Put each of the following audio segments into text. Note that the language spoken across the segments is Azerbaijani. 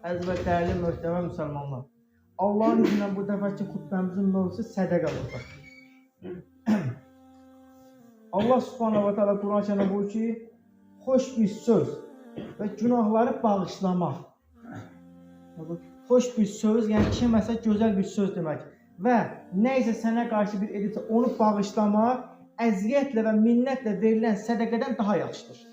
Əziz və dəyərli möhtərəm müsəlmanlar, Allahın izni ilə bu dəfəki xutbəmizin mövzusu sədəqə olacaq. Allah subhanahu wa ta'ala Quran-ı buyurur ki, xoş bir söz və günahları bağışlamaq. Xoş bir söz, yəni kiməsə gözəl bir söz demək və nə isə sənə qarşı bir edirsə onu bağışlamaq əziyyətlə və minnətlə verilən sədəqədən daha yaxşıdır.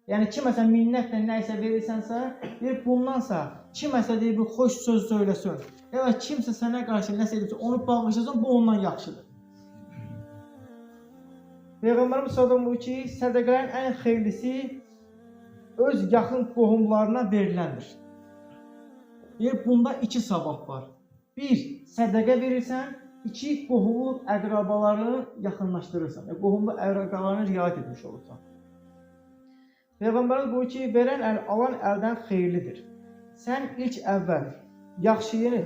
Yəni kiməsə minnətlə nə isə verirsənsə, bundansa kiməsə deyir bir xoş söz söyləsin. Ya da kimsə sənə qarşı nəsə edirsə onu bağışlasın, bu ondan yaxşıdır. Peyğəmbərimiz sallallahu əleyhi və səlləm buyurur ki, sədəqələrin ən xeyirlisi öz yaxın qohumlarına veriləndir. Bunda iki savab var. Bir, sədəqə verirsən, iki, qohumluq əqrabalarını yaxınlaşdırırsan. Qohumluq əqrabalarını riayət etmiş olursan. Peyğəmbərimiz buyurur ki, verən əl alan əldən xeyirlidir. Sən ilk əvvəl yaxşıyını,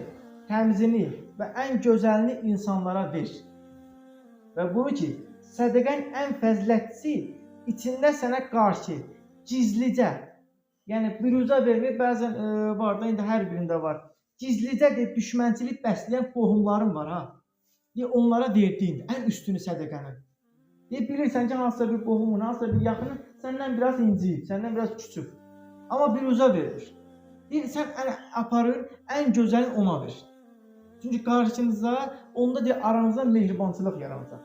təmizini və ən gözəlini insanlara ver. Və buyurur ki, sədəqən ən fəzilətlisi içində sənə qarşı gizlicə, yəni büruzə vermək bəzən var da, indi hər birində var. Gizlicə deyib düşmənçilik bəsləyən qohumların var ha. Onlara verdiyin ən üstünü sədəqənin. Bilirsən ki, hansısa bir qohumun, hansısa bir yaxının səndən biraz inciyib, səndən biraz küçük. Amma büruzə verir. Sən aparır, ən gözəlini ona ver. Çünki qarşınızda, onda aranızda mehribançılıq yaranacaq.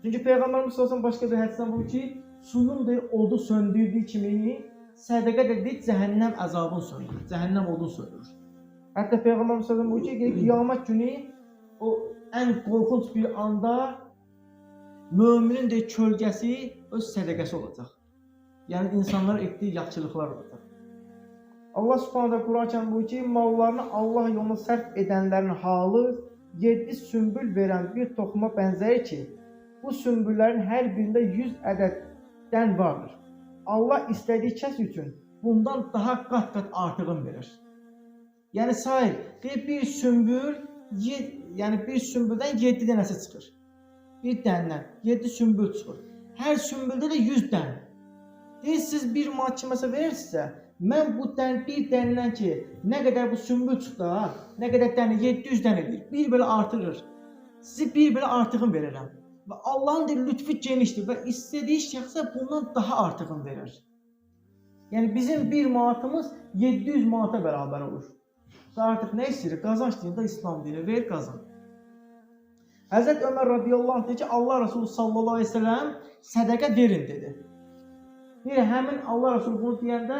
Çünki Peyğəmbərimiz sallallahu başqa bir hədisdən buyurur ki, suyun odu söndürdüyü kimi sədəqə də cəhənnəm əzabını söndürür, cəhənnəm odunu söndürür. Hətta Peyğəmbərimiz sallallahu buyurur ki, qiyamət günü o ən qorxunc bir anda müminin kölgəsi öz sədəqəsi olacaq. Yəni insanlara etdiyi yaxşılıqlar olacaq. Allah subhanahu Quran-ı buyurur ki, mallarını Allah yoluna sərf edənlərin halı 7 sümbül verən bir toxuma bənzəyir ki, bu sümbüllərin hər birində 100 ədəddən vardır. Allah istədiyi kəs üçün bundan daha qat-qat artığını verir. Yəni sahib, bir sümbül, yəni bir sümbüldən 7 dənəsi çıxır. Bir dəndən 7 sümbül çıxır. Hər sümbüldə də 100 dən. Siz bir manat kiməsə verirsinizsə, mən bu bir dəndən ki, nə qədər bu sümbül çıxdı, nə qədər dəni 700 dən edir, bir belə artırır. Sizi bir belə artığını verirəm. Və Allahın lütfü genişdir və istədiyi şəxsə bundan daha artığını verir. Yəni bizim bir manatımız 700 manata bərabər olur. Artıq nə istəyir? Qazanc deyir, İslam deyir, ver qazan. Həzrət Ömər radiyallahu anh deyir ki, Allah Resulü sallallahu aleyhi ve sellem sədəqə verin dedi. Həmin Allah Resulü bunu deyəndə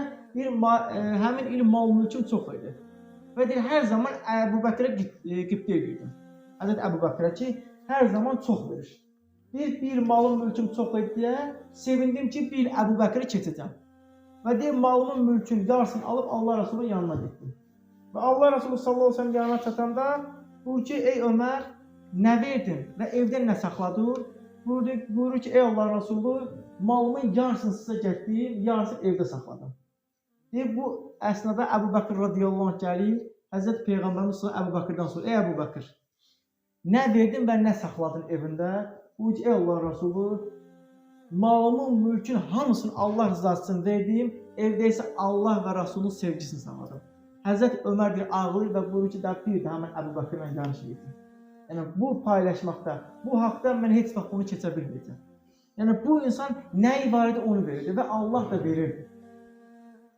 həmin il mal-mülküm çox idi. Və deyir, hər zaman Əbu Bəkrə qibdə edirdim. Həzrət Əbu Bəkrə ki, hər zaman çox verir. Bir malım mülküm çox idi deyə sevindim ki, bir Əbu Bəkrə keçəcəm. Və deyir, malımın mülkün yarısını alıb Allah Resulü'nün yanına getdim. Və Allah Resulü sallallahu aleyhi ve sellem yanına çatanda buyurur ki, ey Ömər, nə verdin və evdən nə saxladın? Buyurur ki, ey Allah Resulü, malımın yarısını sizə gətirdim, yarısını evdə saxladım. Deyir, bu əsnada Əbu Bəkir radiyallahu anh gəlir, Həzrət Peyğəmbərimiz Əbu Bəkirdən sonra, ey Əbu Bəkir, nə verdin və nə saxladın evində? Buyurur ki, ey Allah Resulü, malımın, mülkün hamısını Allah rızası üçün verdim, evdə isə Allah və Rasulunun sevgisini saxladım. Həzrət Ömər bir ağlayır və buyurur ki, bir də həmən Əbu Bəkirlə yanlış edim. Yəni, bu paylaşmaqda, bu haqda mən heç vaxt bunu keçə bilməyəcəm. Yəni, bu insan nəyi var idi onu verirdi və Allah da verirdi.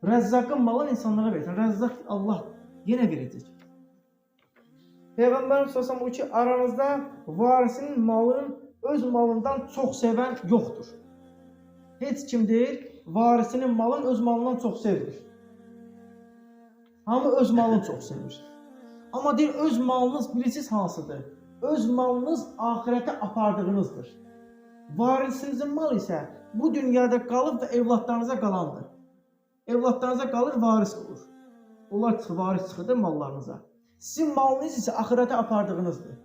Rəzzaqın malını insanlara verirsən, Rəzzaq Allah yenə verəcək. Peyğəmbərimiz sallallahu buyurur ki, aranızda varisinin malının öz malından çox sevən yoxdur. Heç kim deyir, varisinin malını öz malından çox sevir. Hamı öz malını çox sevir. Amma deyir, öz malınız bilirsiniz hansıdır? Öz malınız ahirətə apardığınızdır. Varisinizin malı isə bu dünyada qalıb və evlatlarınıza qalandır. Evlatlarınıza qalır, varis olur. Onlar varis çıxırdır mallarınıza. Sizin malınız isə ahirətə apardığınızdır.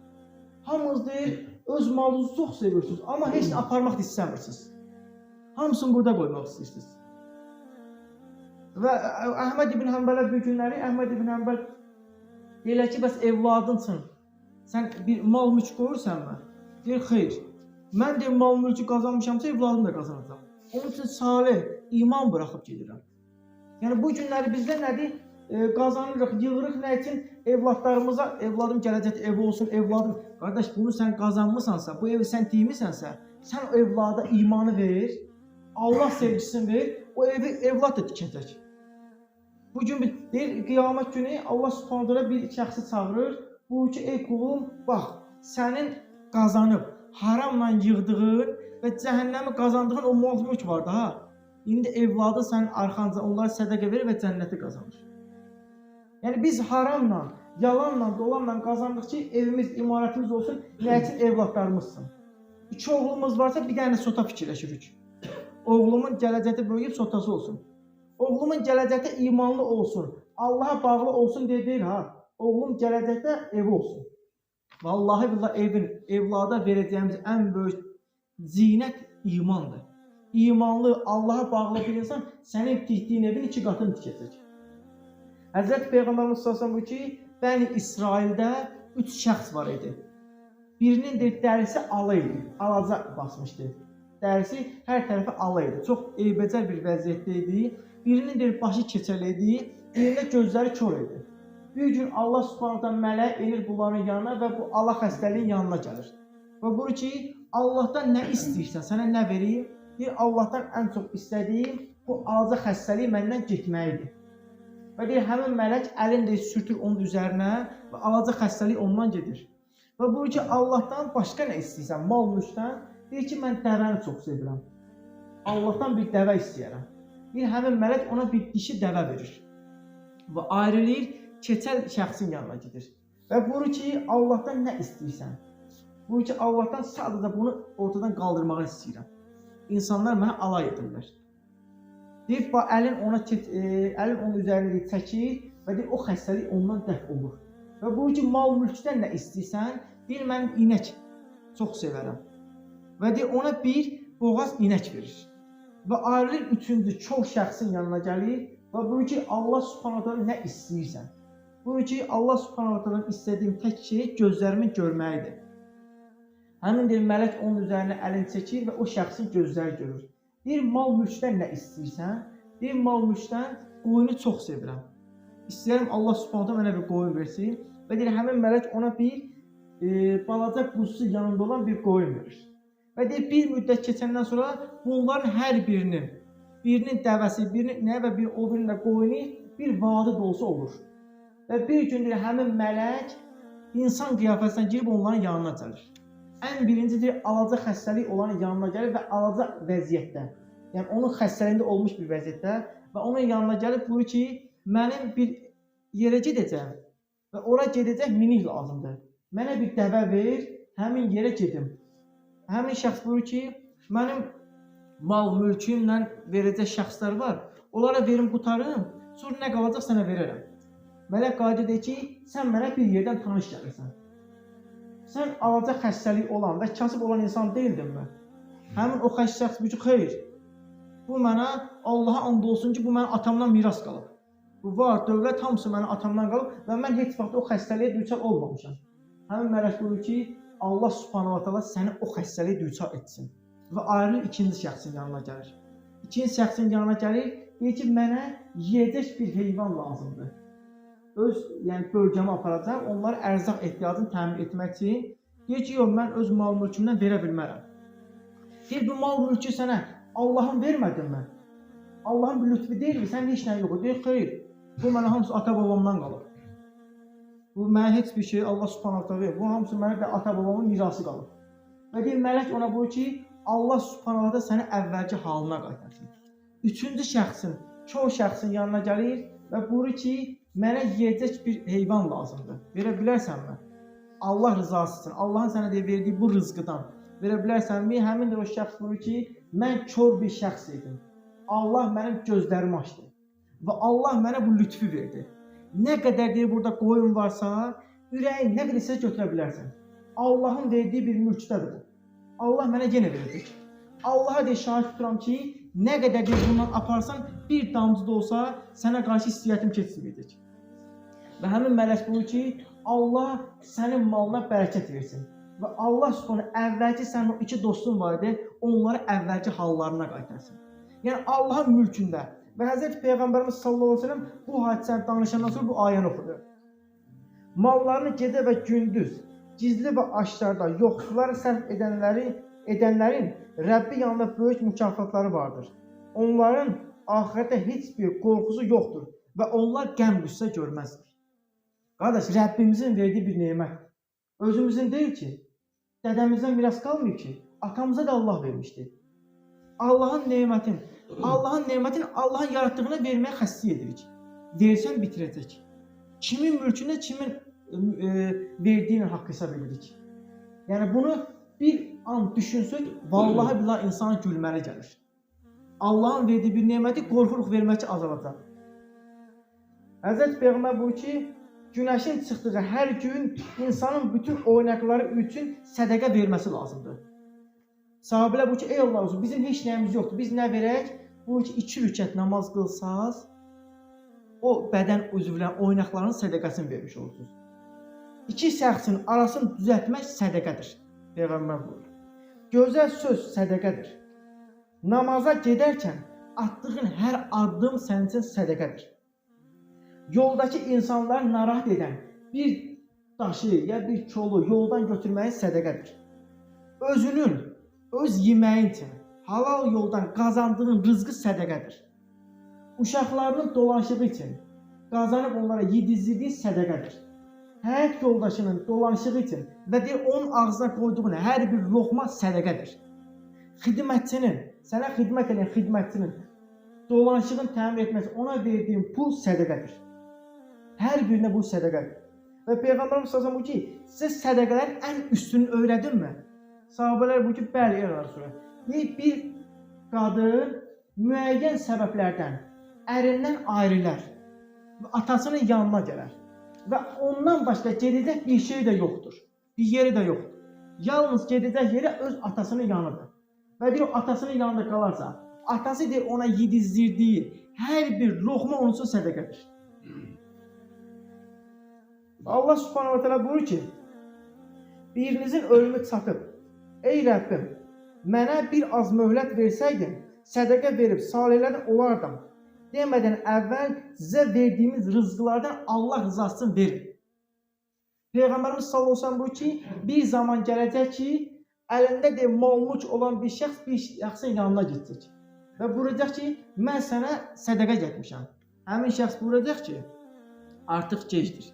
Hamınız deyir, öz malınızı çox sevirsiniz, amma heç nə aparmaq istəmirsiniz. Hamısını burada qoymaq istəyirsiniz. Və Əhməd ibn Həmbələ bir günləri, Əhməd ibn Həmbəl deyirlər ki, bəs evladın üçün sən bir mal mülk qoyursan mı? Deyir, xeyr. Mən deyir, mal mülkü qazanmışamsa, evladım da qazanacaq. Onun üçün salih, iman bıraxıb gedirəm. Yəni bu günləri bizdə nədir? Qazanırıq, yığırıq nə üçün? Evladlarımıza, evladım gələcək ev olsun, evladım. Qardaş, bunu sən qazanmısansa, bu evi sən tiymisansa, sən o evlada imanı ver, Allah sevgisini ver, o evi evlad da tikəcək. Bugün deyir, qiyamət günü Allah Subhanahu taala bir şəxsi çağırır. Bu ki, ey qulum, bax, sənin qazanıb haramla yığdığın və cəhənnəmi qazandığın o mal mülk var da, indi evladı sənin arxanca onlara sədaqə verir və cənnəti qazanır. Yəni biz haramla, yalanla, dolanla qazandıq ki, evimiz, imarətimiz olsun, nə üçün evladlarımızsın. 2 oğlumuz varsa bir dənə sota fikirləşirik. Oğlumun gələcəkdə böyüyüb sotası olsun. Oğlumun gələcəkdə imanlı olsun, Allaha bağlı olsun deyə deyil ha. Oğlum gələcəkdə evi olsun. Vallahi billahi evlada verəcəyimiz ən böyük zinət imandır. İmanlı, Allaha bağlı bir insan sənin tikdiyin evin 2 qatını tikəcək. Həzrət Peyğəmbərimiz sallallahu əleyhi və səlləm ki, Bəni İsraildə 3 şəxs var idi. Birinin dərisi ala idi, alaca basmışdı. Dərisi hər tərəfə ala idi. Çox eybəcər bir vəziyyətdə idi. Birinin başı keçəli idi, birində gözləri kör idi. Bir gün Allah Subhanahu taala mələk elir bunların yanına və bu ala xəstəliyin yanına gəlir. Və buyurur ki, Allahdan nə istəyirsən, sənə nə vereyim? Deyir, Allahdan ən çox istədiyim bu alaca xəstəliyi məndən getməyidir. Və deyir, həmin mələk əlini sürtür onun üzərinə və alaca xəstəlik ondan gedir. Və buyurur ki, Allahdan başqa nə istəyirsən, mal mülkdən? Deyir ki, mən dəvəni çox sevirəm. Allahdan bir dəvə istəyərəm. Deyir, həmin mələk ona bir dişi dəvə verir. Və ayrılır, keçəl şəxsin yanına gedir. Və buyurur ki, Allahdan nə istəyirsən? Buyurur ki, Allahdan sadəcə bunu ortadan qaldırmağı istəyirəm. İnsanlar mənə alay edirlər. Deyir, əlin onun üzərində çəkir və deyir, o xəstəlik ondan dəf olur. Və buyurur ki, mal mülkdən nə istəyirsən? Deyir, mən inək çox sevərəm. Və deyir, ona bir boğaz inək verir. Və ayrılır 3-cü çox şəxsin yanına gəlir və buyurur ki, Allah Subhanahu taala nə istəyirsən? Buyurur ki, Allah Subhanahu taala istədiyim tək şey gözlərimin görməyidir. Həmin deyir, mələk onun üzərinə əlini çəkir və o şəxsin gözləri görür. Deyir, mal mülkdən nə istəyirsən? Deyir, mal mülkdən qoyunu çox sevirəm. İstəyirəm Allah Subhanahu taala mənə bir qoyun versin. Və deyir, həmin mələk ona bir balaca quzusu yanında olan bir qoyun verir. Və deyir, bir müddət keçəndən sonra bunların hər birinin dəvəsi, birinin inəyi və o birinin də qoyunu bir vadi dolusu olur. Və bir gün deyir, həmin mələk insan qiyafəsinə girib onların yanına gəlir. Ən birincidir, alaca xəstəlik olanın yanına gəlir və alaca vəziyyətdə, yəni onun xəstəliyində olmuş bir vəziyyətdə və onun yanına gəlib buyurur ki, mənim bir yerə gedəcəm və ora gedəcək minik lazımdır. Mənə bir dəvə ver, həmin yerə gedim. Həmin şəxs buyurur ki, mənim mal mülkümlə verəcək şəxslər var, onlara verim qutarım, sonra nə qalacaq sənə verərəm. Mələk qadir deyir ki, sən mənə bir yerdən tanış gəlirsən. Sən alaca xəstəlik olan və kasıb olan insan deyildinmi? Həmin o şəxs buyurur ki, xeyr, bu mənə Allaha and olsun ki, bu mənim atamdan miras qalıb. Bu var, dövlət hamısı mənim atamdan qalıb və mən heç vaxt o xəstəliyə düçar olmamışam. Həmin mələk buyurur ki, Allah Subhanahu taala səni o xəstəliyə düçar etsin. Və ayrılır 2-ci şəxsin yanına gəlir. 2-ci şəxsin yanına gəlir, deyir ki, mənə yeyəcək bir heyvan lazımdır. Öz bölgəmə aparacaq, onlara ərzaq ehtiyacını təmin etmək üçün. Deyir ki, yox, mən öz mal mülkümdən verə bilmərəm. Deyir, bu mal mülkü sənə Allahın vermədinmi? Allahın bir lütfi deyilmi? Sən heç nə yox. Deyir, xeyr, bu mənə hamısı ata-babamdan qalıb. Bu mənə heç bir şey Allah Subhanahu taala verir. Bu hamısı mənə də ata-babamın mirası qalıb. Və deyir, mələk ona buyurur ki, Allah Subhanahu taala səni əvvəlki halına qaytarsın. 3-cü şəxsin, çox şəxsin yanına gəlir və buyurur ki, mənə yeyəcək bir heyvan lazımdır. Verə bilərsənmi? Allah rızası üçün, Allahın sənə verdiyi bu rızqıdan verə bilərsənmi? Həmin də o şəxs buyurur ki, mən kör bir şəxs idim. Allah mənim gözlərimi açdı və Allah mənə bu lütfü verdi. Nə qədər deyir, burada qoyun varsa, ürəyin nə bilirsə götürə bilərsən. Allahın verdiyi bir mülkdədir bu. Allah mənə yenə verəcək. Allaha deyir, şahid tuturam ki, nə qədər deyir, bundan aparsan, bir damcı da olsa sənə qarşı istəyətim keçməyəcək. Və həmin mələk buyurur ki, Allah sənin malına bərəkət versin. Və Allah sonra əvvəlki sənin o 2 dostun var idi, onları əvvəlki hallarına qaytarsın. Yəni Allahın mülkündə Və Həzrət Peyğəmbərimiz sallallahu əleyhi və səlləm bu hadisəni danışandan sonra bu ayəni oxudu. Mallarını gecə və gündüz, gizli və aşkarda yoxsullara sərf edənlərin Rəbbi yanında böyük mükafatları vardır. Onların axirətdə heç bir qorxusu yoxdur və onlar qəm-qüssə görməzlər. Qardaş, Rəbbimizin verdiyi bir nemət. Özümüzün deyil ki, dədəmizdən miras qalmıyor ki, atamıza da Allah vermişdi. Allahın nemətini Allahın yaratdığına verməyə xəstə edirik. Versən bitirəcək. Kimin mülkünə, kimin verdiyini haqq hesab edirik. Yəni bunu bir an düşünsək, vallahi billahi insana gülməli gəlir. Allahın verdiyi bir neməti qorxuruq vermək ki, azalacaq. Həzrət Peyğəmbər buyurur ki, günəşin çıxdığı hər gün insanın bütün oynaqları üçün sədəqə verməsi lazımdır. Sahabələr buyurur ki, ey Allah olsun, bizim heç nəyimiz yoxdur, biz nə verək? Buyurur ki, 2 rükət namaz qılsaz, o bədən üzvlərin oynaqlarının sədəqəsini vermiş olursunuz. 2 şəxsin arasını düzəltmək sədəqədir. Peyğəmbər buyurur. Gözəl söz sədəqədir. Namaza gedərkən atdığın hər addım sənin üçün sədəqədir. Yoldakı insanları narahat edən bir daşı ya bir kolu yoldan götürməyin sədəqədir. Özünün, öz yeməyin üçün halal yoldan qazandığın rızqı sədəqədir. Uşaqlarının dolanışığı üçün qazanıb onlara yedizdirdiyin sədəqədir. Həyat yoldaşının dolanışığı üçün və onun ağzına qoyduğun hər bir loğma sədəqədir. Xidmətçinin, sənə xidmət edən xidmətçinin dolanışığını təmin etməsi, ona verdiyin pul sədəqədir. Hər birində bu sədəqədir. Və Peyğəmbərimiz sallallahu əleyhi və səlləm ki, sizə sədəqələrin ən üstünü öyrədimmi? Sahabələr bu ki, bəli, ey Rasulullah. Bir qadın müəyyən səbəblərdən ərindən ayrılar və atasının yanına gələr. Və ondan başqa gedəcək bir şey də yoxdur. Bir yeri də yoxdur. Yalnız gedəcək yerə öz atasının yanıdır. Və deyir, o atasının yanında qalarsa, atası deyir, ona yedizdirdiyi hər bir loğma onun üçün sədəqədir. Allah subhanahu wa ta'ala buyurur ki, birinizin ölümü çatıb, ey Rəbbim, mənə bir az möhlət versəydin, sədəqə verib salihlərdən olardım. Demədən əvvəl sizə verdiyimiz rızqlardan Allah rızasını verin. Peyğəmbərimiz sallallahu əleyhi və səlləm buyurur ki, bir zaman gələcək ki, əlində mal-mülk olan bir şəxsin yanına gedəcək. Və buyuracaq ki, mən sənə sədəqə getmişəm. Həmin şəxs buyuracaq ki, artıq gecdir.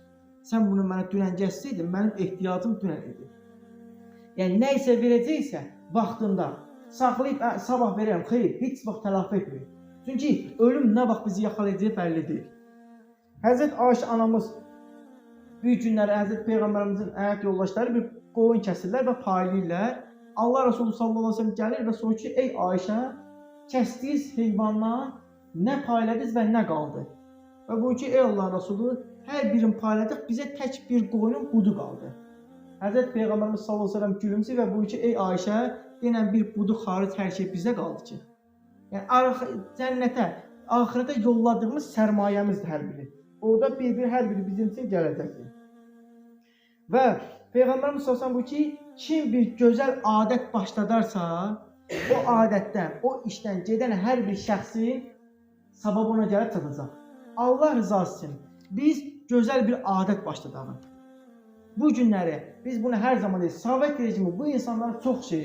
Sən bunu mənə dünən gətsəydin, mənim ehtiyacım dünən idi. Yəni, nə isə verəcəksə, vaxtında saxlayıb, sabah verərəm, xeyr, heç vaxt tələf etmir. Çünki ölüm nə vaxt bizi yaxalayacağı bəlli deyil. Həzrət Ayşə anamız bir günləri Həzrət Peyğəmbərimizin həyat yoldaşları bir qoyun kəsirlər və paylayırlar. Allah Resulü sallallahu əleyhi və səlləm gəlir və sorur ki, ey Ayşə, kəsdiyiniz heyvandan nə payladınız və nə qaldı? Və bu ki, ey Allah Resulü, hər birini payladıq, bizə tək bir qoyunun budu qaldı. Həzrət Peyğəmbərimiz sallallahu əleyhi və səlləm gülümsür və bu ki, ey Ayşə, denən bir budu xaric hər şey bizə qaldı ki. Yəni, cənnətə, axirətə yolladığımız sərmayəmizdir hər biri. Orada hər biri bizim üçün gələcəkdir. Və Peyğəmbərimiz sallallahu əleyhi və səlləm bu ki, kim bir gözəl adət başladarsa, o adətdən, o işdən gedən hər bir şəxsin savabı ona gəlib çatacaq. Allah rızası üçün biz gözəl bir adət başladaq. Bu günləri biz bunu hər zaman deyirik. Sovet rejimi bu insanlara çox şey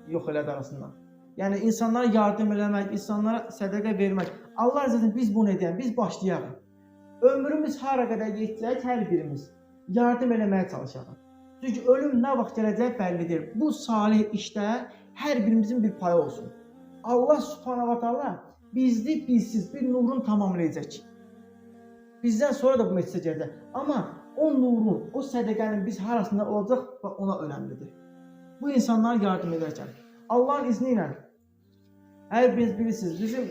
yox elədi arasından. Yəni insanlara yardım eləmək, insanlara sədəqə vermək. Allah rızası üçün biz bunu edək, biz başlayaq. Ömrümüz hara qədər yetəcək hər birimiz yardım eləməyə çalışaq. Çünki ölüm nə vaxt gələcək bəllidir. Bu salih işdə hər birimizin bir payı olsun. Allah subhanahu wa ta'ala bizli bizsiz bir nurun tamamlayacaq. Bizdən sonra da bu mesaj gələcək. Amma o nurun, o sədəqənin biz harasında olacaq və ona önəmlidir. Bu insanlara yardım edərkən. Allahın izni ilə hər biriniz bilirsiniz, bizim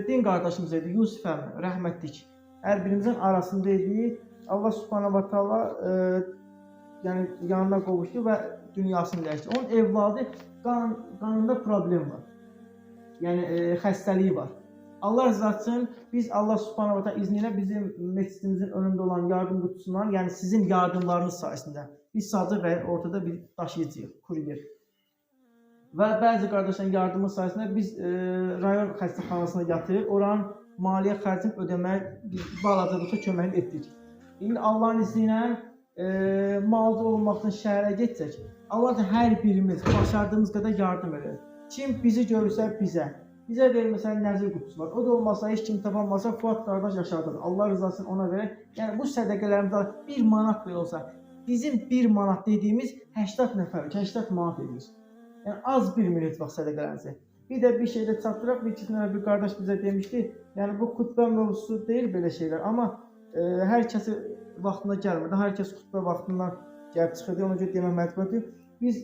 din qardaşımız idi, Yusuf əmi, rəhmətlik. Hər birimizin arasında idi. Allah subhanahu wa ta'ala yəni yanına qovuşdu və dünyasını dəyişdi. Onun evladı qanında problem var. Yəni xəstəliyi var. Allah rızası üçün biz Allah subhanahu wa ta'ala izni ilə bizim məscidimizin önündə olan yardım qutusundan, yəni sizin yardımlarınız sayəsində biz sadəcə və ortada bir daşıyıcıyıq, kuryer. Və bəzi qardaşların yardımı sayəsində biz rayon xəstəxanasına yatırıq. Oranın maliyyə xərcini ödəməyə biz balaca da olsa kömək etdik. İndi Allahın izni ilə malcı olmaq üçün şəhərə getsək, Allah da hər birimiz başardığımız qədər yardım edər. Kim bizi görürsə bizə verməsən nəzir qutusu var. O da olmasa, heç kim tapanmasa Fuad qardaş yaşadır. Allah rızasını ona verər. Yəni bu sədəqələrimizdə 1 manat belə olsa, bizim 1 manat dediyimiz 80 nəfər, 80 manat edir. Yəni az bilmir heç vaxt sədəqələrinizi. Bir də bir şeydə çatdıraq, bir qardaş bizə demişdi, yəni bu xutbə mövzusu deyil belə şeylər, amma hər kəsi vaxtında gəlmir. Hər kəs xutbə vaxtından gəlib çıxırdı, ona görə demək məcburidir. Biz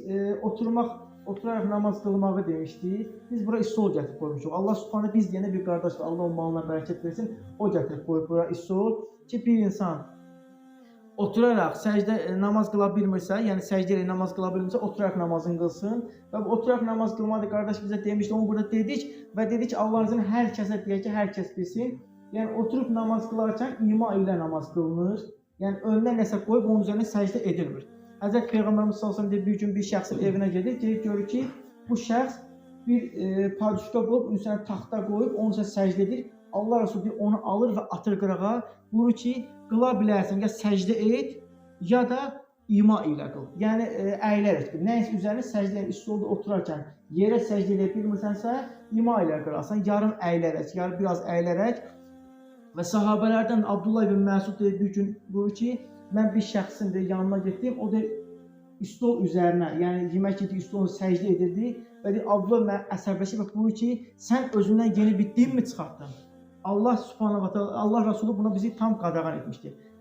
oturaraq namaz qılmağı demişdik. Biz bura istol gətirib qoymuşuq. Allah Subhanahu biz deyəndə bir qardaş var, Allah onun malına bərəkət versin, o gətirib qoyub bura istol ki, bir insan oturaraq namaz qıla bilmirsə, yəni səcdə ilə namaz qıla bilmirsə, oturaraq namazını qılsın. Və bu oturaraq namaz qılmadı qardaş bizə demişdi, onu burada dedik və dedik ki, Allahın izniyle hər kəsə deyək ki, hər kəs bilsin. Yəni oturub namaz qılarkən ima ilə namaz qılınır. Yəni önünə nəsə qoyub onun üzərində səcdə edilmir. Həzrət Peyğəmbərimiz sallallahu əleyhi və səlləm bir gün bir şəxsin evinə gedir, görür ki, bu şəxs bir padişka qoyub, onun üzərinə taxta qoyub, onun üzərində səcdə edir. Allah Resulü onu alır və atır qırağa, buyurur ki, qıla bilərsən, ya səcdə et, ya da ima ilə qıl. Yəni əyilərək qıl. Nəyisə üzərinə səcdə edin, istolda oturarkən yerə səcdə edə bilmirsənsə, ima ilə qılarsan, yarım əyilərək, yarım biraz əyilərək. Və sahabələrdən Abdullah ibn Məsud bir gün buyurur ki, mən bir şəxsin yanına getdim, o da istol üzərinə, yəni yemək yedi istolunu səcdə edirdi və Abdullah mənə əsəbləşib və buyurur ki, sən özündən yeni bir din mi çıxartdın? Allah Subhanahu va Taala, Allah Resulü buna bizi tam qadağan etmişdir.